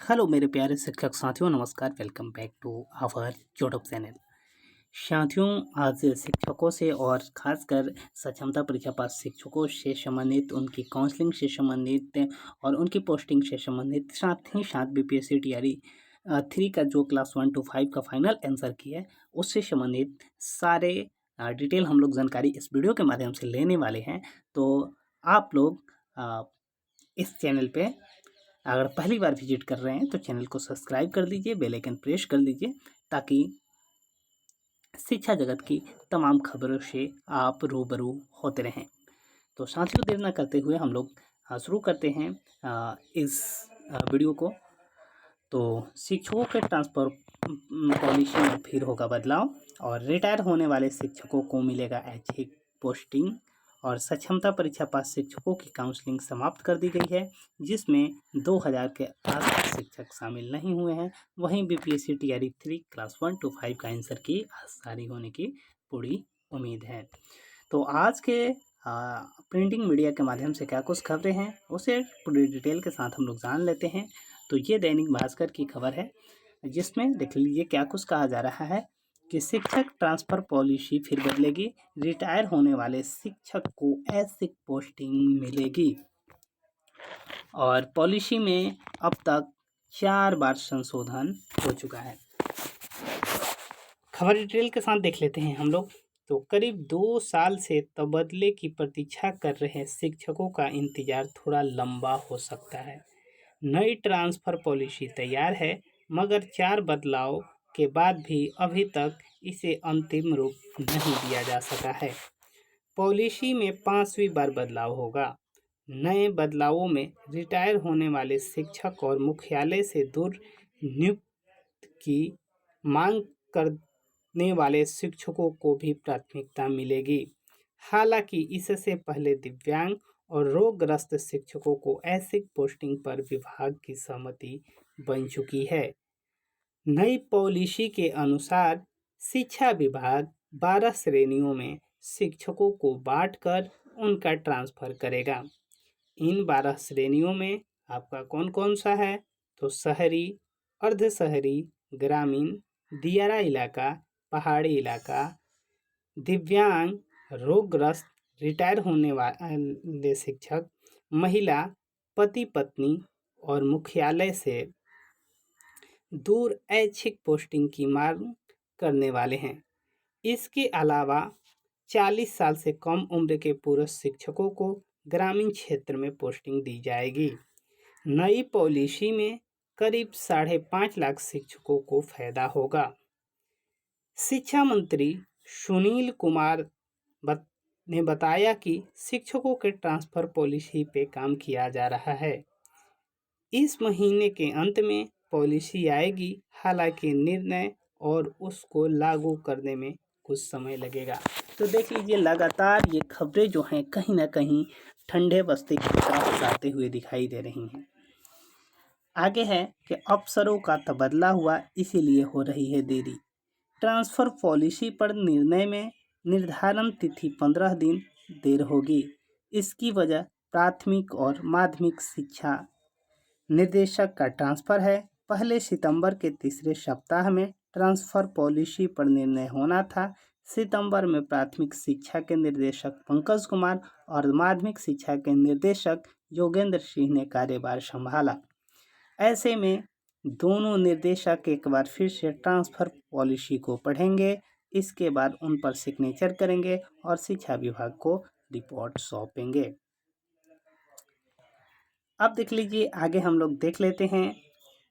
Hello मेरे प्यारे शिक्षक साथियों, नमस्कार। Welcome back to our YouTube channel. साथियों, आज शिक्षकों से और खासकर सक्षमता परीक्षा पास शिक्षकों से संबंधित, उनकी काउंसलिंग से संबंधित और उनकी पोस्टिंग से संबंधित, साथ ही साथ बीपीएससी टीआरई 3 का जो क्लास 1 to 5 का फाइनल आंसर की है उससे संबंधित सारे डिटेल हम लोग जानकारी इस वीडियो के माध्यम से लेने वाले हैं। तो आप लोग इस चैनल पे अगर पहली बार विजिट कर रहे हैं तो चैनल को सब्सक्राइब कर लीजिए, बेल आइकन प्रेस कर लीजिए ताकि शिक्षा जगत की तमाम खबरों से आप रूबरू होते रहें। तो साथियों, देर न करते हुए हम लोग शुरू करते हैं इस वीडियो को। तो शिक्षकों के ट्रांसफ़र पॉलिसी में फिर होगा बदलाव और रिटायर होने वाले शिक्षकों को मिलेगा ऐच्छिक पोस्टिंग और सक्षमता परीक्षा पास शिक्षकों की काउंसलिंग समाप्त कर दी गई है, जिसमें 2000 के आसपास शिक्षक शामिल नहीं हुए हैं। वहीं बीपीएससी टीआरई 3 क्लास 1 to 5 का आंसर की जारी होने की पूरी उम्मीद है। तो आज के प्रिंटिंग मीडिया के माध्यम से क्या कुछ खबरें हैं उसे पूरी डिटेल के साथ हम लोग जान लेते हैं। तो ये दैनिक भास्कर की खबर है, जिसमें देख लीजिए क्या कुछ कहा जा रहा है कि शिक्षक ट्रांसफ़र पॉलिसी फिर बदलेगी, रिटायर होने वाले शिक्षक को ऐच्छिक पोस्टिंग मिलेगी और पॉलिसी में अब तक 4 बार संशोधन हो चुका है। खबर डिटेल के साथ देख लेते हैं हम लोग। तो करीब 2 साल से तबादले की प्रतीक्षा कर रहे शिक्षकों का इंतजार थोड़ा लंबा हो सकता है। नई ट्रांसफ़र पॉलिसी तैयार है, मगर 4 बदलाव के बाद भी अभी तक इसे अंतिम रूप नहीं दिया जा सका है। पॉलिसी में 5वीं बार बदलाव होगा। नए बदलावों में रिटायर होने वाले शिक्षक और मुख्यालय से दूर नियुक्ति की मांग करने वाले शिक्षकों को भी प्राथमिकता मिलेगी। हालांकि इससे पहले दिव्यांग और रोगग्रस्त शिक्षकों को ऐच्छिक पोस्टिंग पर विभाग की सहमति बन चुकी है। नई पॉलिसी के अनुसार शिक्षा विभाग 12 श्रेणियों में शिक्षकों को बांटकर उनका ट्रांसफ़र करेगा। इन 12 श्रेणियों में आपका कौन कौन सा है? तो शहरी, अर्ध शहरी, ग्रामीण, दियारा इलाका, पहाड़ी इलाका, दिव्यांग, रोगग्रस्त, रिटायर होने वाले शिक्षक, महिला, पति पत्नी और मुख्यालय से दूर ऐच्छिक पोस्टिंग की मांग करने वाले हैं। इसके अलावा 40 साल से कम उम्र के पुरुष शिक्षकों को ग्रामीण क्षेत्र में पोस्टिंग दी जाएगी। नई पॉलिसी में करीब 5.5 लाख शिक्षकों को फायदा होगा। शिक्षा मंत्री सुनील कुमार ने बताया कि शिक्षकों के ट्रांसफ़र पॉलिसी पे काम किया जा रहा है। इस महीने के अंत में पॉलिसी आएगी, हालांकि निर्णय और उसको लागू करने में कुछ समय लगेगा। तो देख लीजिए, लगातार ये खबरें जो हैं कहीं ना कहीं ठंडे बस्ते की तरफ जाते हुए दिखाई दे रही हैं। आगे है कि अफसरों का तबादला हुआ, इसीलिए हो रही है देरी। ट्रांसफ़र पॉलिसी पर निर्णय में निर्धारण तिथि 15 दिन देर होगी। इसकी वजह प्राथमिक और माध्यमिक शिक्षा निर्देशक का ट्रांसफ़र है। पहले सितंबर के तीसरे सप्ताह में ट्रांसफ़र पॉलिसी पर निर्णय होना था। सितंबर में प्राथमिक शिक्षा के निर्देशक पंकज कुमार और माध्यमिक शिक्षा के निर्देशक योगेंद्र सिंह ने कार्यभार संभाला। ऐसे में दोनों निर्देशक एक बार फिर से ट्रांसफ़र पॉलिसी को पढ़ेंगे, इसके बाद उन पर सिग्नेचर करेंगे और शिक्षा विभाग को रिपोर्ट सौंपेंगे। अब देख लीजिए, आगे हम लोग देख लेते हैं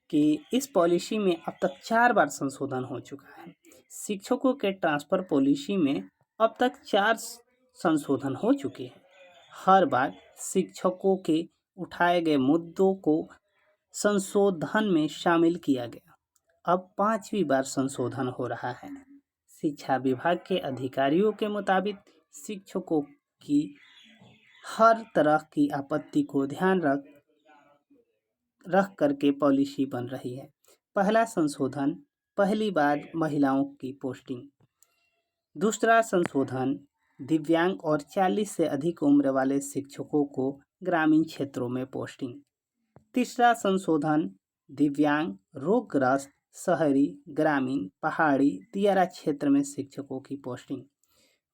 कि इस पॉलिसी में अब तक 4 बार संशोधन हो चुका है। शिक्षकों के ट्रांसफ़र पॉलिसी में अब तक 4 संशोधन हो चुके हैं। हर बार शिक्षकों के उठाए गए मुद्दों को संशोधन में शामिल किया गया। अब 5वीं बार संशोधन हो रहा है। शिक्षा विभाग के अधिकारियों के मुताबिक शिक्षकों की हर तरह की आपत्ति को ध्यान रख करके पॉलिसी बन रही है। पहला संशोधन, पहली बार महिलाओं की पोस्टिंग। दूसरा संशोधन, दिव्यांग और 40 से अधिक उम्र वाले शिक्षकों को ग्रामीण क्षेत्रों में पोस्टिंग। तीसरा संशोधन, दिव्यांग, रोगग्रस्त, शहरी, ग्रामीण, पहाड़ी, दियारा क्षेत्र में शिक्षकों की पोस्टिंग।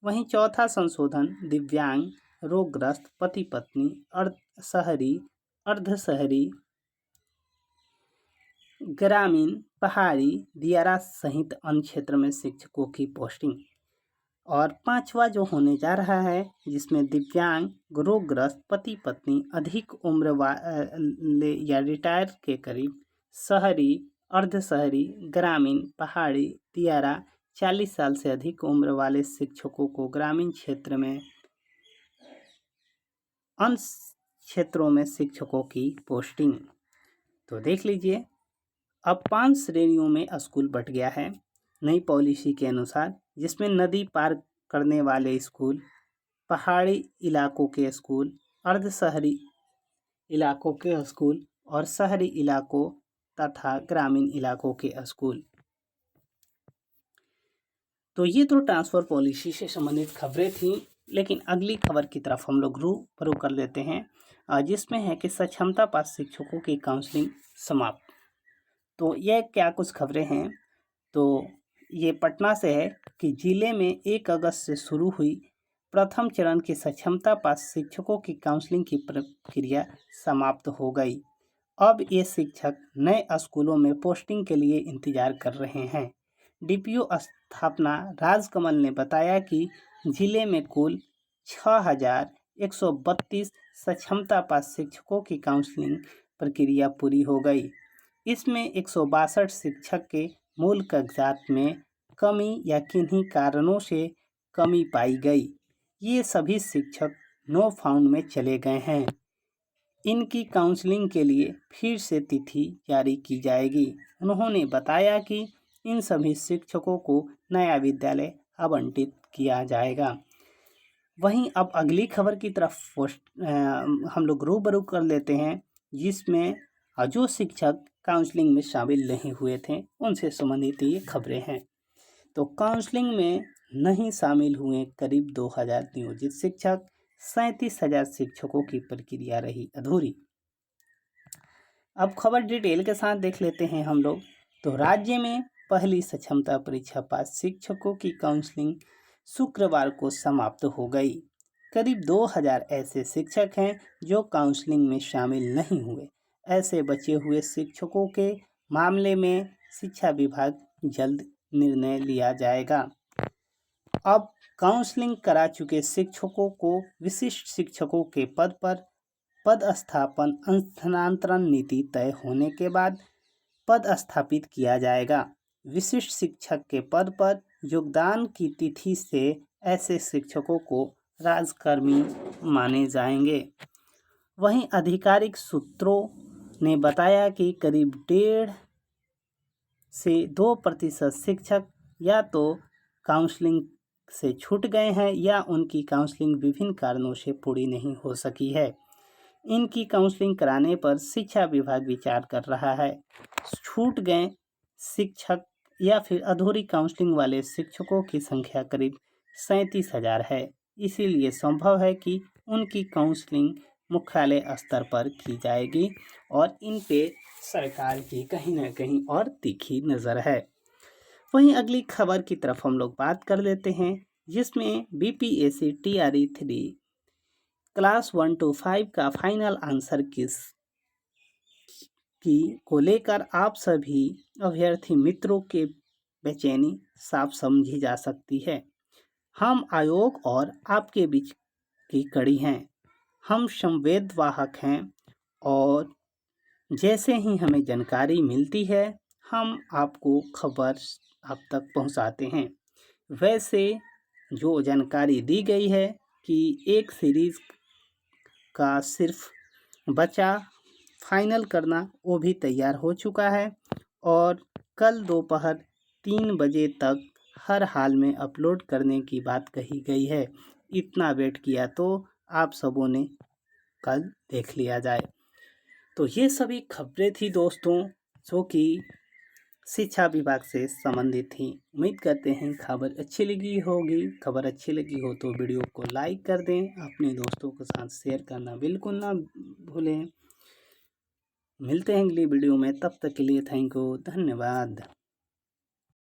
वहीं चौथा संशोधन दिव्यांग, रोगग्रस्त, पति पत्नी, शहरी, अर्ध शहरी, ग्रामीण, पहाड़ी, दियारा सहित अन्य क्षेत्र में शिक्षकों की पोस्टिंग। और पांचवा जो होने जा रहा है जिसमें दिव्यांग, रोगग्रस्त, पति पत्नी, अधिक उम्र वाले या रिटायर के करीब, शहरी, अर्ध शहरी, ग्रामीण, पहाड़ी, दियारा 40 साल से अधिक उम्र वाले शिक्षकों को ग्रामीण क्षेत्र में अन्य क्षेत्रों में शिक्षकों की पोस्टिंग। तो देख लीजिए, अब 5 श्रेणियों में स्कूल बंट गया है नई पॉलिसी के अनुसार, जिसमें नदी पार करने वाले स्कूल, पहाड़ी इलाकों के स्कूल, अर्ध शहरी इलाकों के स्कूल और शहरी इलाकों तथा ग्रामीण इलाकों के स्कूल। तो ये तो ट्रांसफ़र पॉलिसी से संबंधित खबरें थीं, लेकिन अगली खबर की तरफ हम लोग रूबरू कर लेते हैं, जिसमें है कि सक्षमता पास शिक्षकों की काउंसलिंग समाप्त। तो यह क्या कुछ खबरें हैं, तो ये पटना से है कि जिले में 1 अगस्त से शुरू हुई प्रथम चरण की सक्षमता पास शिक्षकों की काउंसलिंग की प्रक्रिया समाप्त हो गई। अब ये शिक्षक नए स्कूलों में पोस्टिंग के लिए इंतजार कर रहे हैं। डीपीओ स्थापना राजकमल ने बताया कि जिले में कुल 6,132 सक्षमता पास शिक्षकों की काउंसलिंग प्रक्रिया पूरी हो गई। इसमें 162 शिक्षक के मूल कागजात में कमी या किन्हीं कारणों से कमी पाई गई। ये सभी शिक्षक नो फाउंड में चले गए हैं। इनकी काउंसलिंग के लिए फिर से तिथि जारी की जाएगी। उन्होंने बताया कि इन सभी शिक्षकों को नया विद्यालय आवंटित किया जाएगा। वहीं अब अगली खबर की तरफ हम लोग रूबरू कर लेते हैं, जिसमें जो शिक्षक काउंसलिंग में शामिल नहीं हुए थे उनसे संबंधित ये खबरें हैं। तो काउंसलिंग में नहीं शामिल हुए करीब 2000 नियोजित शिक्षक, 37,000 शिक्षकों की प्रक्रिया रही अधूरी। अब खबर डिटेल के साथ देख लेते हैं हम लोग। तो राज्य में पहली सक्षमता परीक्षा पास शिक्षकों की काउंसलिंग शुक्रवार को समाप्त हो गई। करीब 2000 ऐसे शिक्षक हैं जो काउंसलिंग में शामिल नहीं हुए। ऐसे बचे हुए शिक्षकों के मामले में शिक्षा विभाग जल्द निर्णय लिया जाएगा। अब काउंसलिंग करा चुके शिक्षकों को विशिष्ट शिक्षकों के पद पर पदस्थापन स्थानांतरण नीति तय होने के बाद पदस्थापित किया जाएगा। विशिष्ट शिक्षक के पद पर योगदान की तिथि से ऐसे शिक्षकों को राजकर्मी माने जाएंगे। वहीं आधिकारिक सूत्रों ने बताया कि करीब 1.5 से 2% शिक्षक या तो काउंसलिंग से छूट गए हैं या उनकी काउंसलिंग विभिन्न कारणों से पूरी नहीं हो सकी है। इनकी काउंसलिंग कराने पर शिक्षा विभाग विचार कर रहा है। छूट गए शिक्षक या फिर अधूरी काउंसलिंग वाले शिक्षकों की संख्या करीब 37,000 है। इसीलिए संभव है कि उनकी काउंसलिंग मुख्यालय स्तर पर की जाएगी और इन पे सरकार की कहीं ना कहीं और तीखी नज़र है। वहीं अगली खबर की तरफ हम लोग बात कर लेते हैं, जिसमें बीपीएससी TRE 3 क्लास 1 to 5 का फाइनल आंसर को लेकर आप सभी अभ्यर्थी मित्रों के बेचैनी साफ समझी जा सकती है। हम आयोग और आपके बीच की कड़ी हैं। हम संवेदवाहक हैं और जैसे ही हमें जानकारी मिलती है हम आपको खबर आप तक पहुंचाते हैं। वैसे जो जानकारी दी गई है कि एक सीरीज़ का सिर्फ बचा फाइनल करना, वो भी तैयार हो चुका है और कल दोपहर 3 बजे तक हर हाल में अपलोड करने की बात कही गई है। इतना वेट किया तो आप सबों ने कल देख लिया जाए। तो ये सभी खबरें थी दोस्तों, जो कि शिक्षा विभाग से संबंधित थी। उम्मीद करते हैं खबर अच्छी लगी होगी। खबर अच्छी लगी हो तो वीडियो को लाइक कर दें, अपने दोस्तों के साथ शेयर करना बिल्कुल ना भूलें। मिलते हैं अगली वीडियो में, तब तक के लिए थैंक यू, धन्यवाद।